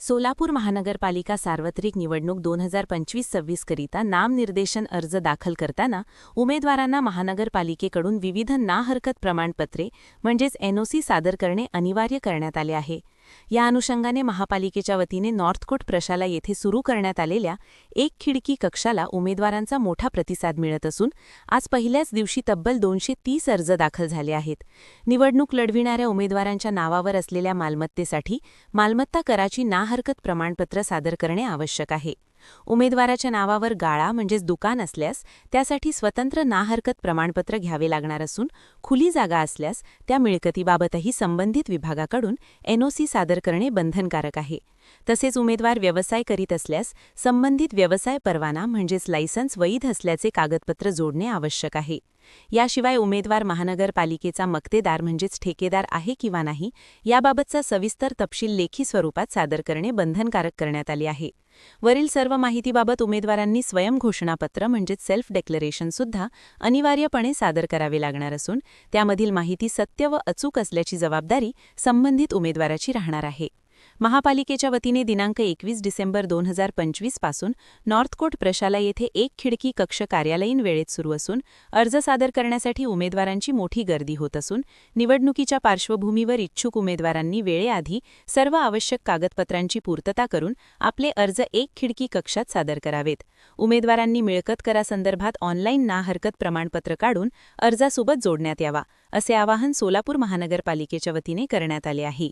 सोलापूर महानगरपालिका सार्वत्रिक निवडणूक 2025-26 करिता नामनिर्देशन अर्ज दाखल करताना उमेदवारांना महानगरपालिकेकडून विविध ना हरकत प्रमाणपत्रे म्हणजेच एनओसी सादर करणे अनिवार्य करण्यात आले आहे। या अनुषंगाने महापालिकेच्या वतीने नॉर्थकोट प्रशाला येथे सुरू करण्यात आलेल्या एक खिडकी कक्षाला उमेदवारांचा मोठा प्रतिसाद मिळत असून आज पहिल्याच दिवशी तब्बल 230 अर्ज दाखल झाले आहेत। निवडणूक लढविणाऱ्या उमेदवारांच्या नावावर असलेल्या मालमत्तेसाठी मालमत्ता कराची ना हरकत प्रमाणपत्र सादर करणे आवश्यक आहे। उमेदवाराच्या नावावर गाळा म्हणजेच दुकान असल्यास त्यासाठी स्वतंत्र ना हरकत प्रमाणपत्र घ्यावे लागणार असून खुली जागा असल्यास त्या मिळकतीबाबतही संबंधित विभागाकडून एनओसी सादर करणे बंधनकारक आहे। तसेच उमेदवार व्यवसाय करीत असल्यास संबंधित व्यवसाय परवाना म्हणजेच लायसन्स वैध असल्याचे कागदपत्र जोडणे आवश्यक आहे। याशिवाय उमेदवार महानगरपालिकेचा मक्तेदार म्हणजेच ठेकेदार आहे किंवा नाही याबाबतचा सविस्तर तपशील लेखी स्वरूपात सादर करणे बंधनकारक करण्यात आले आहे। वरील सर्व माहितीबाबत उमेदवारांनी स्वयंघोषणापत्र म्हणजेच सेल्फ डेक्लरेशन सुद्धा अनिवार्यपणे सादर करावे लागणार असून त्यामधील माहिती सत्य व अचूक असल्याची जबाबदारी संबंधित उमेदवाराची राहणार आहे। महापालिकेच्या वतीने दिनांक 21 डिसेंबर 2025 पासून नॉर्थकोट प्रशाला येथे एक खिडकी कक्ष कार्यालयीन वेळेत सुरू असून अर्ज सादर करण्यासाठी उमेदवारांची मोठी गर्दी होत असून निवडणुकीच्या पार्श्वभूमीवर इच्छुक उमेदवारांनी वेळेआधी सर्व आवश्यक कागदपत्रांची पूर्तता करून आपले अर्ज एक खिडकी कक्षात सादर करावेत। उमेदवारांनी मिळकत करासंदर्भात ऑनलाईन ना हरकत प्रमाणपत्र काढून अर्जासोबत जोडण्यात यावा असे आवाहन सोलापूर महानगरपालिकेच्या वतीने करण्यात आले आहे।